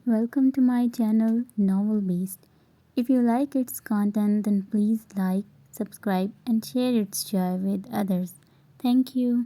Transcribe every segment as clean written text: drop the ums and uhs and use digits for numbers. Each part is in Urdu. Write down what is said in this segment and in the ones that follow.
Welcome to my channel Novel Beast. If you like its content, then please like, subscribe, and share its joy with others. Thank you.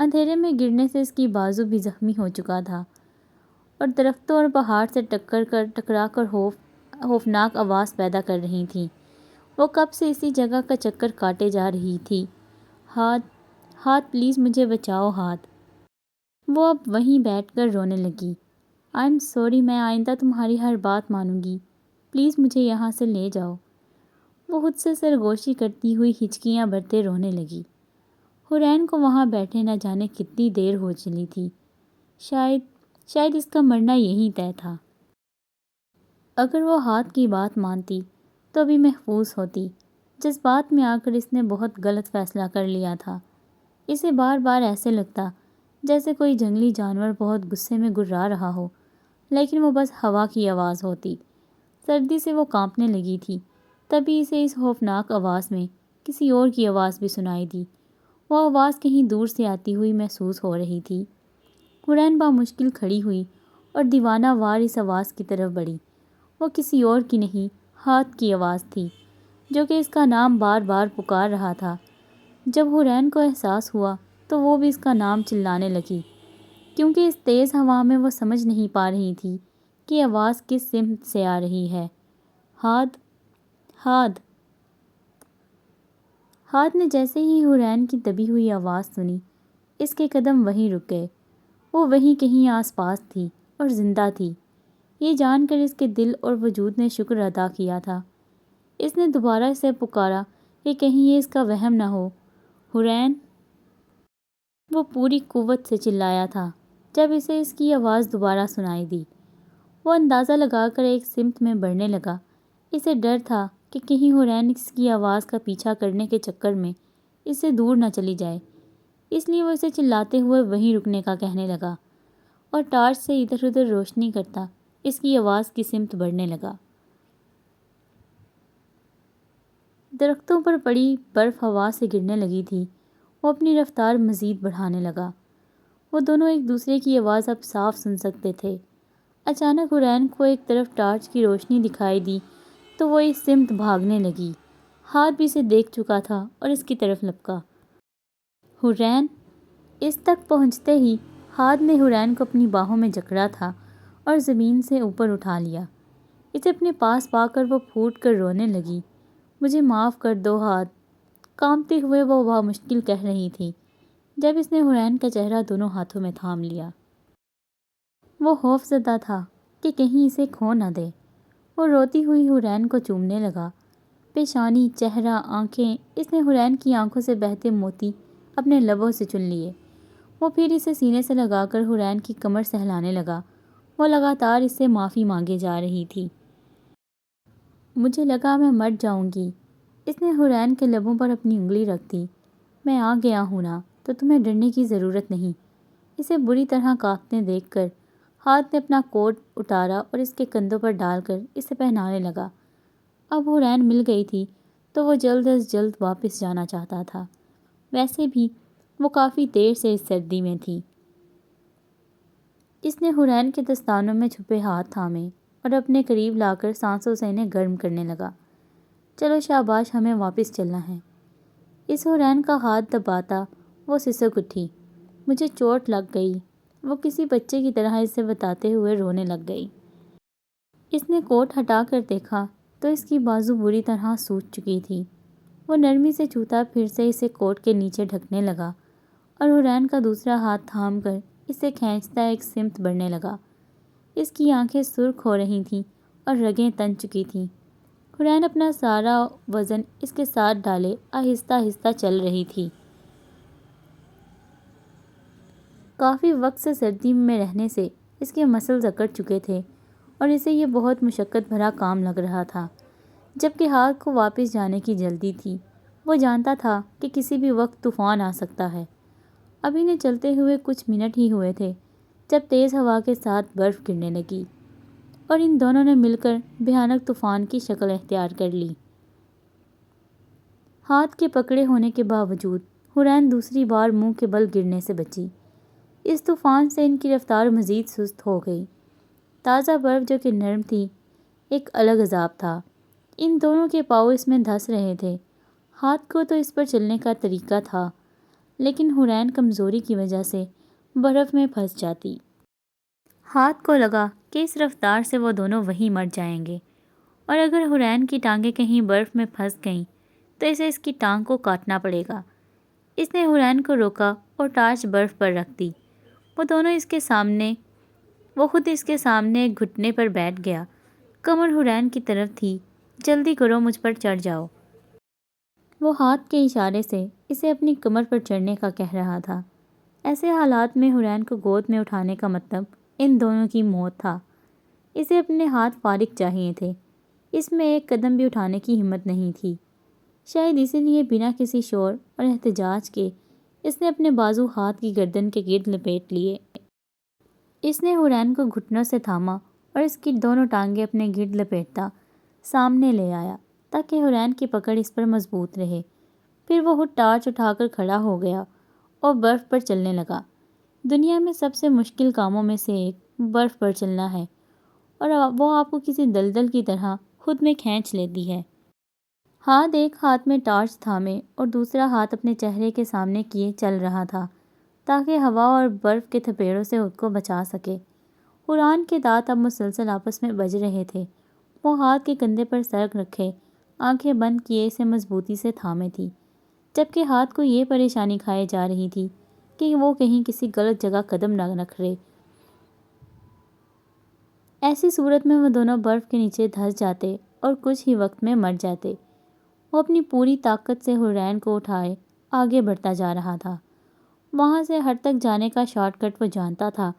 اندھیرے میں گرنے سے اس کی بازو بھی زخمی ہو چکا تھا اور درختوں اور پہاڑ سے ٹکرا کر خوفناک آواز پیدا کر رہی تھی۔ وہ کب سے اسی جگہ کا چکر کاٹے جا رہی تھی۔ ہاتھ پلیز مجھے بچاؤ ہاتھ۔ وہ اب وہیں بیٹھ کر رونے لگی۔ آئی ایم سوری، میں آئندہ تمہاری ہر بات مانوں گی، پلیز مجھے یہاں سے لے جاؤ۔ وہ خود سے سرگوشی کرتی ہوئی ہچکیاں بھرتے رونے لگی۔ حورین کو وہاں بیٹھے نہ جانے کتنی دیر ہو چلی تھی۔ شاید اس کا مرنا یہی طے تھا۔ اگر وہ ہاتھ کی بات مانتی تو بھی محفوظ ہوتی۔ جذبات میں آ کر اس نے بہت غلط فیصلہ کر لیا تھا۔ اسے بار بار ایسے لگتا جیسے کوئی جنگلی جانور بہت غصے میں گرا رہا ہو، لیکن وہ بس ہوا کی آواز ہوتی۔ سردی سے وہ کانپنے لگی تھی۔ تبھی اسے اس خوفناک آواز میں کسی اور کی آواز بھی سنائی دی۔ وہ آواز کہیں دور سے آتی ہوئی محسوس ہو رہی تھی۔ حورین بامشکل کھڑی ہوئی اور دیوانہ وار اس آواز کی طرف بڑھی۔ وہ کسی اور کی نہیں، ہاتھ کی آواز تھی، جو کہ اس کا نام بار بار پکار رہا تھا۔ جب حورین کو احساس ہوا تو وہ بھی اس کا نام چلانے لگی، کیونکہ اس تیز ہوا میں وہ سمجھ نہیں پا رہی تھی کہ آواز کس سمت سے آ رہی ہے۔ ہاتھ نے جیسے ہی حورین کی دبی ہوئی آواز سنی، اس کے قدم وہیں رک گئے۔ وہ وہیں کہیں آس پاس تھی اور زندہ تھی۔ یہ جان کر اس کے دل اور وجود نے شکر ادا کیا تھا۔ اس نے دوبارہ اسے پکارا کہ کہیں یہ اس کا وہم نہ ہو۔ حورین! وہ پوری قوت سے چلایا تھا جب اسے اس کی آواز دوبارہ سنائی دی۔ وہ اندازہ لگا کر ایک سمت میں بڑھنے لگا۔ اسے ڈر تھا کہ کہیں حورین اس کی آواز کا پیچھا کرنے کے چکر میں اس سے دور نہ چلی جائے، اس لیے وہ اسے چلاتے ہوئے وہیں رکنے کا کہنے لگا اور ٹارچ سے ادھر ادھر روشنی کرتا اس کی آواز کی سمت بڑھنے لگا۔ درختوں پر پڑی برف ہوا سے گرنے لگی تھی۔ وہ اپنی رفتار مزید بڑھانے لگا۔ وہ دونوں ایک دوسرے کی آواز اب صاف سن سکتے تھے۔ اچانک حورین کو ایک طرف ٹارچ کی روشنی دکھائی دی تو وہ اس سمت بھاگنے لگی۔ ہاتھ بھی اسے دیکھ چکا تھا اور اس کی طرف لپکا۔ حورین! اس تک پہنچتے ہی ہاتھ نے حورین کو اپنی باہوں میں جکڑا تھا اور زمین سے اوپر اٹھا لیا۔ اسے اپنے پاس پا کر وہ پھوٹ کر رونے لگی۔ مجھے معاف کر دو ہاتھ، کانپتے ہوئے وہ بامشکل کہہ رہی تھی، جب اس نے حورین کا چہرہ دونوں ہاتھوں میں تھام لیا۔ وہ خوف زدہ تھا کہ کہیں اسے کھو نہ دے۔ وہ روتی ہوئی حورین کو چومنے لگا۔ پیشانی، چہرہ، آنکھیں، اس نے حورین کی آنکھوں سے بہتے موتی اپنے لبوں سے چن لیے۔ وہ پھر اسے سینے سے لگا کر حورین کی کمر سہلانے لگا۔ وہ لگاتار اس سے معافی مانگے جا رہی تھی۔ مجھے لگا میں مر جاؤں گی۔ اس نے حورین کے لبوں پر اپنی انگلی رکھ دی۔ میں آ گیا ہوں نا، تو تمہیں ڈرنے کی ضرورت نہیں۔ اسے بری طرح کانپتے دیکھ کر ہاتھ نے اپنا کوٹ اتارا اور اس کے کندھوں پر ڈال کر اسے پہنانے لگا۔ اب حورین مل گئی تھی تو وہ جلد از جلد واپس جانا چاہتا تھا۔ ویسے بھی وہ کافی دیر سے اس سردی میں تھی۔ اس نے حورین کے دستانوں میں چھپے ہاتھ تھامے اور اپنے قریب لا کر سانسوں سے انہیں گرم کرنے لگا۔ چلو شاباش، ہمیں واپس چلنا ہے۔ اس حورین کا ہاتھ دباتا وہ سسک اٹھی۔ مجھے چوٹ لگ گئی، وہ کسی بچے کی طرح اسے بتاتے ہوئے رونے لگ گئی۔ اس نے کوٹ ہٹا کر دیکھا تو اس کی بازو بری طرح سوج چکی تھی۔ وہ نرمی سے چھوتا پھر سے اسے کوٹ کے نیچے ڈھکنے لگا اور حورین کا دوسرا ہاتھ تھام کر اسے کھینچتا ایک سمت بڑھنے لگا۔ اس کی آنکھیں سرخ ہو رہی تھیں اور رگیں تن چکی تھیں۔ حورین اپنا سارا وزن اس کے ساتھ ڈالے آہستہ آہستہ چل رہی تھی۔ کافی وقت سے سردی میں رہنے سے اس کے مسلز اکڑ چکے تھے اور اسے یہ بہت مشقت بھرا کام لگ رہا تھا، جبکہ ہاتھ کو واپس جانے کی جلدی تھی۔ وہ جانتا تھا کہ کسی بھی وقت طوفان آ سکتا ہے۔ اب انہیں چلتے ہوئے کچھ منٹ ہی ہوئے تھے جب تیز ہوا کے ساتھ برف گرنے لگی اور ان دونوں نے مل کر بھیانک طوفان کی شکل اختیار کر لی۔ ہاتھ کے پکڑے ہونے کے باوجود حورین دوسری بار منہ کے بل گرنے سے بچی۔ اس طوفان سے ان کی رفتار مزید سست ہو گئی۔ تازہ برف جو کہ نرم تھی، ایک الگ عذاب تھا۔ ان دونوں کے پاؤں اس میں دھس رہے تھے۔ ہاتھ کو تو اس پر چلنے کا طریقہ تھا، لیکن حورین کمزوری کی وجہ سے برف میں پھنس جاتی۔ ہاتھ کو لگا کہ اس رفتار سے وہ دونوں وہیں مر جائیں گے، اور اگر حورین کی ٹانگیں کہیں برف میں پھنس گئیں تو اسے اس کی ٹانگ کو کاٹنا پڑے گا۔ اس نے حورین کو روکا اور ٹارچ برف پر رکھ دی۔ وہ خود اس کے سامنے ایک گھٹنے پر بیٹھ گیا۔ کمر حورین کی طرف تھی۔ جلدی کرو، مجھ پر چڑھ جاؤ۔ وہ ہاتھ کے اشارے سے اسے اپنی کمر پر چڑھنے کا کہہ رہا تھا۔ ایسے حالات میں حورین کو گود میں اٹھانے کا مطلب ان دونوں کی موت تھا۔ اسے اپنے ہاتھ فارغ چاہیے تھے، اس میں ایک قدم بھی اٹھانے کی ہمت نہیں تھی۔ شاید اسی لیے بنا کسی شور اور احتجاج کے اس نے اپنے بازو ہاتھ کی گردن کے گرد لپیٹ لیے۔ اس نے حورین کو گھٹنوں سے تھاما اور اس کی دونوں ٹانگیں اپنے گرد لپیٹتا سامنے لے آیا تاکہ حورین کی پکڑ اس پر مضبوط رہے۔ پھر وہ خود ٹارچ اٹھا کر کھڑا ہو گیا اور برف پر چلنے لگا۔ دنیا میں سب سے مشکل کاموں میں سے ایک برف پر چلنا ہے، اور وہ آپ کو کسی دلدل کی طرح خود میں کھینچ لیتی ہے۔ ایک ہاتھ میں ٹارچ تھامے اور دوسرا ہاتھ اپنے چہرے کے سامنے کیے چل رہا تھا تاکہ ہوا اور برف کے تھپیڑوں سے خود کو بچا سکے۔ حورین کے دانت اب مسلسل آپس میں بج رہے تھے۔ وہ ہاتھ کے کندھے پر سر رکھے، آنکھیں بند کیے اسے مضبوطی سے تھامے تھی، جبکہ ہاتھ کو یہ پریشانی کھائے جا رہی تھی کہ وہ کہیں کسی غلط جگہ قدم نہ رکھ لے۔ ایسی صورت میں وہ دونوں برف کے نیچے دھنس جاتے اور کچھ ہی وقت میں مر جاتے۔ وہ اپنی پوری طاقت سے حورین کو اٹھائے آگے بڑھتا جا رہا تھا۔ وہاں سے ہٹ تک جانے کا شارٹ کٹ وہ جانتا تھا،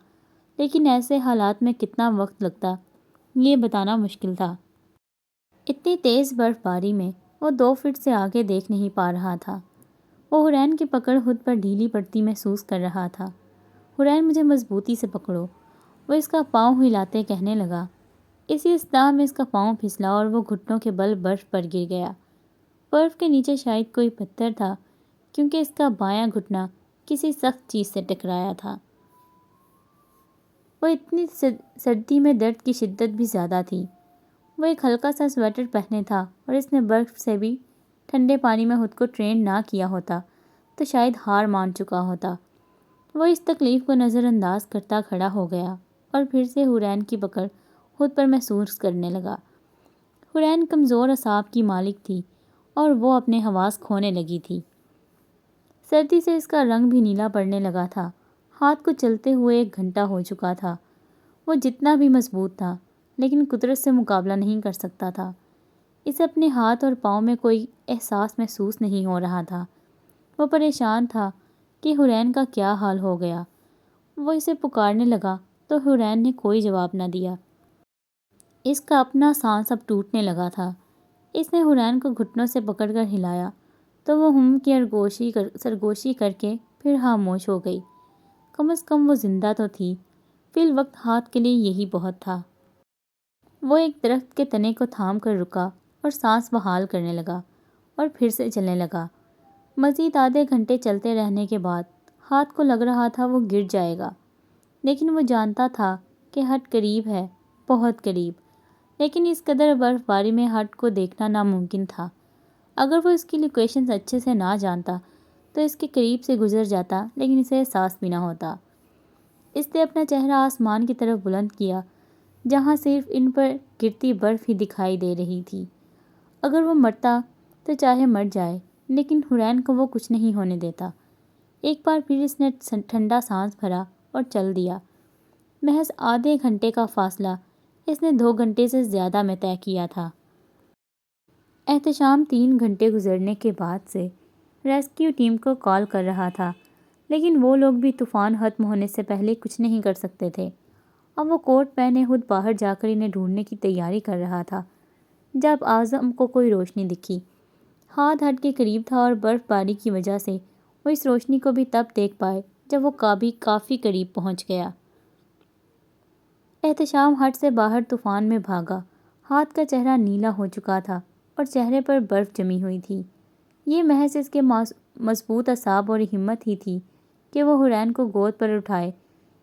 لیکن ایسے حالات میں کتنا وقت لگتا یہ بتانا مشکل تھا۔ اتنی تیز برف باری میں وہ 2 فٹ سے آگے دیکھ نہیں پا رہا تھا۔ وہ حورین کی پکڑ خود پر ڈھیلی پڑتی محسوس کر رہا تھا۔ حورین، مجھے مضبوطی سے پکڑو، وہ اس کا پاؤں ہلاتے کہنے لگا۔ اسی اصطلاح میں اس کا پاؤں پھسلا اور وہ گھٹنوں کے بل برف پر گر گیا۔ برف کے نیچے شاید کوئی پتھر تھا، کیونکہ اس کا بایاں گھٹنا کسی سخت چیز سے ٹکرایا تھا۔ وہ اتنی سردی میں درد کی شدت بھی زیادہ تھی۔ وہ ایک ہلکا سا سویٹر پہنے تھا، اور اس نے برف سے بھی ٹھنڈے پانی میں خود کو ٹرین نہ کیا ہوتا تو شاید ہار مان چکا ہوتا۔ وہ اس تکلیف کو نظر انداز کرتا کھڑا ہو گیا اور پھر سے حورین کی پکڑ خود پر محسوس کرنے لگا۔ حورین کمزور اعصاب کی مالک تھی اور وہ اپنے حواس کھونے لگی تھی۔ سردی سے اس کا رنگ بھی نیلا پڑنے لگا تھا۔ ہاتھ کو چلتے ہوئے 1 گھنٹہ ہو چکا تھا۔ وہ جتنا بھی مضبوط تھا لیکن قدرت سے مقابلہ نہیں کر سکتا تھا۔ اسے اپنے ہاتھ اور پاؤں میں کوئی احساس محسوس نہیں ہو رہا تھا۔ وہ پریشان تھا کہ حورین کا کیا حال ہو گیا۔ وہ اسے پکارنے لگا تو حورین نے کوئی جواب نہ دیا۔ اس کا اپنا سانس اب ٹوٹنے لگا تھا۔ اس نے حورین کو گھٹنوں سے پکڑ کر ہلایا تو وہ کی سرگوشی کر کے پھر خاموش ہو گئی۔ کم از کم وہ زندہ تو تھی۔ فی الوقت ہاتھ کے لیے یہی بہت تھا۔ وہ ایک درخت کے تنے کو تھام کر رکا اور سانس بحال کرنے لگا اور پھر سے چلنے لگا۔ مزید آدھے گھنٹے چلتے رہنے کے بعد ہاتھ کو لگ رہا تھا وہ گر جائے گا، لیکن وہ جانتا تھا کہ ہٹ قریب ہے، بہت قریب۔ لیکن اس قدر برف باری میں ہٹ کو دیکھنا ناممکن تھا۔ اگر وہ اس کی لوکیشن اچھے سے نہ جانتا تو اس کے قریب سے گزر جاتا، لیکن اسے احساس بھی نہ ہوتا۔ اس نے اپنا چہرہ آسمان کی طرف بلند کیا، جہاں صرف ان پر گرتی برف ہی دکھائی دے رہی تھی۔ اگر وہ مرتا تو چاہے مر جائے، لیکن حورین کو وہ کچھ نہیں ہونے دیتا۔ ایک بار پھر اس نے ٹھنڈا سانس بھرا اور چل دیا۔ محض آدھے گھنٹے کا فاصلہ اس نے 2 گھنٹے سے زیادہ میں طے کیا تھا۔ احتشام 3 گھنٹے گزرنے کے بعد سے ریسکیو ٹیم کو کال کر رہا تھا، لیکن وہ لوگ بھی طوفان ختم ہونے سے پہلے کچھ نہیں کر سکتے تھے۔ اب وہ کوٹ پہنے خود باہر جا کر انہیں ڈھونڈنے کی تیاری کر رہا تھا جب اعظم کو کوئی روشنی دکھی۔ ہاتھ ہٹ کے قریب تھا اور برف باری کی وجہ سے وہ اس روشنی کو بھی تب دیکھ پائے جب وہ کافی قریب پہنچ گیا۔ احتشام ہٹ سے باہر طوفان میں بھاگا۔ ہاتھ کا چہرہ نیلا ہو چکا تھا اور چہرے پر برف جمی ہوئی تھی۔ یہ محض اس کے مضبوط اعصاب اور ہمت ہی تھی کہ وہ حورین کو گود پر اٹھائے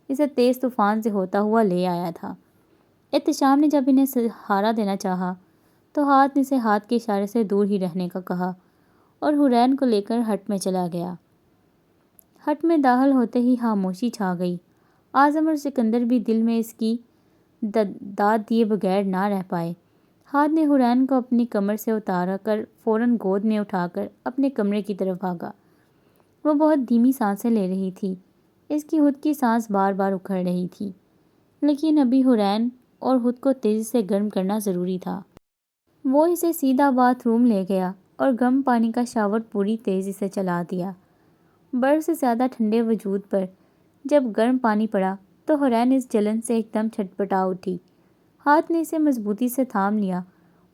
اسے تیز طوفان سے ہوتا ہوا لے آیا تھا۔ احتشام نے جب انہیں سہارا دینا چاہا تو ہاتھ نے اسے ہاتھ کے اشارے سے دور ہی رہنے کا کہا اور حورین کو لے کر ہٹ میں چلا گیا۔ ہٹ میں داخل ہوتے ہی خاموشی چھا گئی۔ اعظم اور سکندر بھی دل میں اس کی داد دیے بغیر نہ رہ پائے۔ ہاتھ نے حورین کو اپنی کمر سے اتارا کر فوراً گود میں اٹھا کر اپنے کمرے کی طرف بھاگا۔ وہ بہت دھیمی سانسیں لے رہی تھی، اس کی خود کی سانس بار بار اکھڑ رہی تھی، لیکن ابھی حورین اور خود کو تیزی سے گرم کرنا ضروری تھا۔ وہ اسے سیدھا باتھ روم لے گیا اور گرم پانی کا شاور پوری تیزی سے چلا دیا۔ برف سے زیادہ ٹھنڈے وجود پر جب گرم پانی پڑا تو حورین اس جلن سے ایک دم چھٹپٹا اٹھی۔ ہاتھ نے اسے مضبوطی سے تھام لیا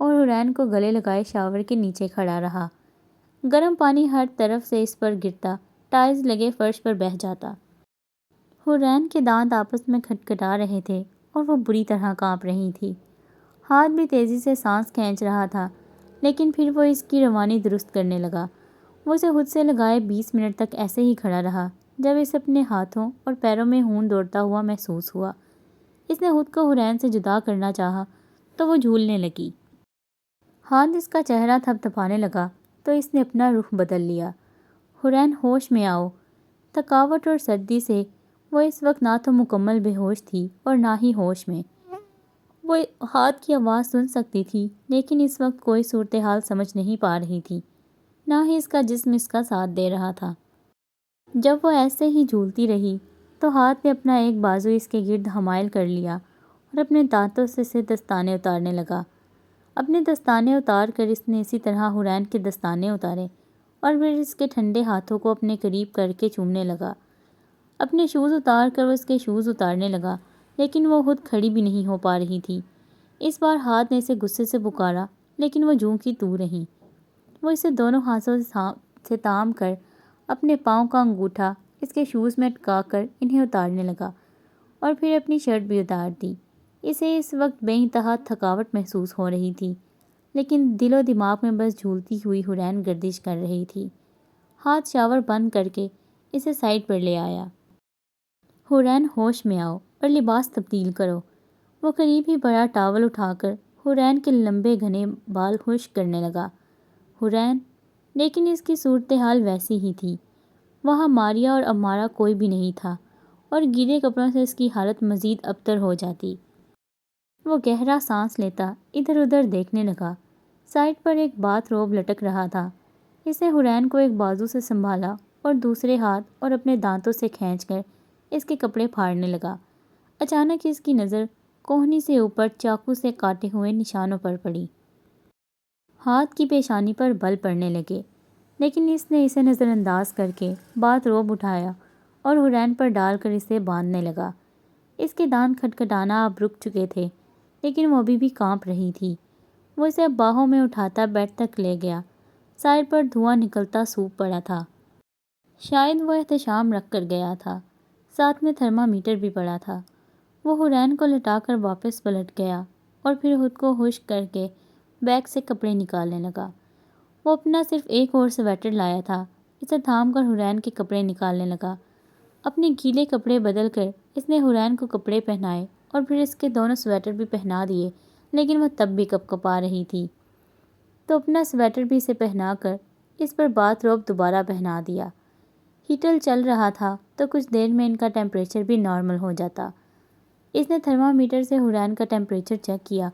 اور حورین کو گلے لگائے شاور کے نیچے کھڑا رہا۔ گرم پانی ہر طرف سے اس پر گرتا، ٹائلز لگے فرش پر بہہ جاتا۔ حورین کے دانت آپس میں کھٹکھٹا رہے تھے اور وہ بری طرح کانپ رہی تھی۔ ہاتھ بھی تیزی سے سانس کھینچ رہا تھا، لیکن پھر وہ اس کی روانی درست کرنے لگا۔ وہ اسے خود سے لگائے 20 منٹ تک ایسے ہی کھڑا رہا۔ جب اسے اپنے ہاتھوں اور پیروں میں خون دوڑتا ہوا محسوس ہوا، اس نے خود کو حورین سے جدا کرنا چاہا تو وہ جھولنے لگی۔ ہاتھ اس کا چہرہ تھپتھپانے لگا تو اس نے اپنا رخ بدل لیا۔ حورین ہوش میں آؤ۔ تھکاوٹ اور سردی سے وہ اس وقت نہ تو مکمل بے ہوش تھی اور نہ ہی ہوش میں۔ وہ ہاتھ کی آواز سن سکتی تھی، لیکن اس وقت کوئی صورتحال سمجھ نہیں پا رہی تھی، نہ ہی اس کا جسم اس کا ساتھ دے رہا تھا۔ جب وہ ایسے ہی جھولتی رہی تو ہاتھ نے اپنا ایک بازو اس کے گرد حمائل کر لیا اور اپنے دانتوں سے اسے دستانے اتارنے لگا۔ اپنے دستانے اتار کر اس نے اسی طرح حورین کے دستانے اتارے اور پھر اس کے ٹھنڈے ہاتھوں کو اپنے قریب کر کے چومنے لگا۔ اپنے شوز اتار کر وہ اس کے شوز اتارنے لگا، لیکن وہ خود کھڑی بھی نہیں ہو پا رہی تھی۔ اس بار ہاتھ نے اسے غصے سے پکارا، لیکن وہ جوں کی توں رہی۔ وہ اسے دونوں ہاتھوں سے تھام کر اپنے پاؤں کا انگوٹھا اس کے شوز میں اٹکا کر انہیں اتارنے لگا اور پھر اپنی شرٹ بھی اتار دی۔ اسے اس وقت بے انتہا تھکاوٹ محسوس ہو رہی تھی، لیکن دل و دماغ میں بس جھولتی ہوئی حورین گردش کر رہی تھی۔ ہاتھ شاور بند کر کے اسے سائڈ پر لے آیا۔ حورین ہوش میں آؤ اور لباس تبدیل کرو۔ وہ قریب ہی بڑا ٹاول اٹھا کر حورین کے لمبے گھنے بال خشک کرنے لگا۔ حورین، لیکن اس کی صورتحال ویسی ہی تھی۔ وہاں ماریا اور امارا کوئی بھی نہیں تھا اور گیلے کپڑوں سے اس کی حالت مزید ابتر ہو جاتی۔ وہ گہرا سانس لیتا ادھر ادھر دیکھنے لگا۔ سائڈ پر ایک باتھ روب لٹک رہا تھا۔ اس نے حورین کو ایک بازو سے سنبھالا اور دوسرے ہاتھ اور اپنے دانتوں سے کھینچ کر اس کے کپڑے پھاڑنے لگا۔ اچانک اس کی نظر کوہنی سے اوپر چاقو سے کاٹے ہوئے نشانوں پر پڑی۔ ہاتھ کی پیشانی پر بل پڑنے لگے، لیکن اس نے اسے نظر انداز کر کے باتھ روب اٹھایا اور حورین پر ڈال کر اسے باندھنے لگا۔ اس کے دانت کھٹکھٹانا اب رک چکے تھے، لیکن وہ ابھی بھی کانپ رہی تھی۔ وہ اسے اب باہوں میں اٹھاتا بیڈ تک لے گیا۔ سائڈ پر دھواں نکلتا سوکھ پڑا تھا۔ شاید وہ احتشام رکھ کر گیا تھا، ساتھ میں تھرمامیٹر بھی پڑا تھا۔ وہ حورین کو لٹا کر واپس پلٹ گیا اور پھر خود کو خشک کر کے بیگ سے کپڑے نکالنے لگا۔ وہ اپنا صرف ایک اور سویٹر لایا تھا، اسے تھام کر حورین کے کپڑے نکالنے لگا۔ اپنے گیلے کپڑے بدل کر اس نے حورین کو کپڑے پہنائے اور پھر اس کے دونوں سویٹر بھی پہنا دیے، لیکن وہ تب بھی کپکپا رہی تھی، تو اپنا سویٹر بھی اسے پہنا کر اس پر باتھ روب دوبارہ پہنا دیا۔ ہیٹر چل رہا تھا تو کچھ دیر میں ان کا ٹیمپریچر بھی نارمل ہو جاتا۔ اس نے تھرمامیٹر سے حورین کا ٹیمپریچر چیک کیا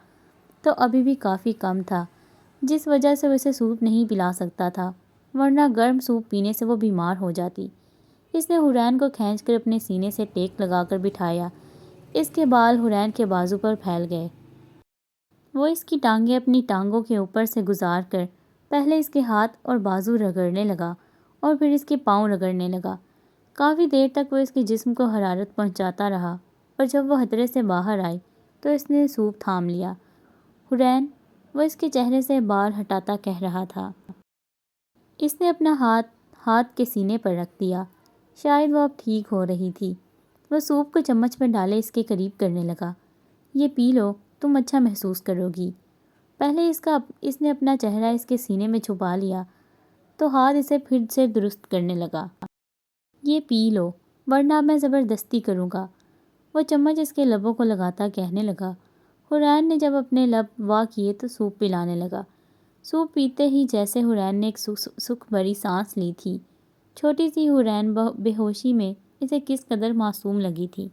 تو ابھی بھی کافی کم تھا، جس وجہ سے وہ اسے سوپ نہیں پلا سکتا تھا، ورنہ گرم سوپ پینے سے وہ بیمار ہو جاتی۔ اس نے حورین کو کھینچ کر اپنے سینے سے ٹیک لگا کر بٹھایا۔ اس کے بال حورین کے بازو پر پھیل گئے۔ وہ اس کی ٹانگیں اپنی ٹانگوں کے اوپر سے گزار کر پہلے اس کے ہاتھ اور بازو رگڑنے لگا اور پھر اس کے پاؤں رگڑنے لگا۔ کافی دیر تک وہ اس کے جسم کو حرارت پہنچاتا رہا اور جب وہ خطرے سے باہر آئی تو اس نے سوپ تھام لیا۔ حورین، وہ اس کے چہرے سے بال ہٹاتا کہہ رہا تھا۔ اس نے اپنا ہاتھ کے سینے پر رکھ دیا۔ شاید وہ اب ٹھیک ہو رہی تھی۔ وہ سوپ کو چمچ میں ڈالے اس کے قریب کرنے لگا۔ یہ پی لو، تم اچھا محسوس کرو گی۔ پہلے اس نے اپنا چہرہ اس کے سینے میں چھپا لیا تو ہاتھ اسے پھر سے درست کرنے لگا۔ یہ پی لو، ورنہ میں زبردستی کروں گا، وہ چمچ اس کے لبوں کو لگاتا کہنے لگا۔ حورین نے جب اپنے لب وا کیے تو سوپ پلانے لگا۔ سوپ پیتے ہی جیسے حورین نے ایک سکھ بھری سانس لی تھی، چھوٹی سی حورین بے ہوشی میں اسے کس قدر معصوم لگی تھی۔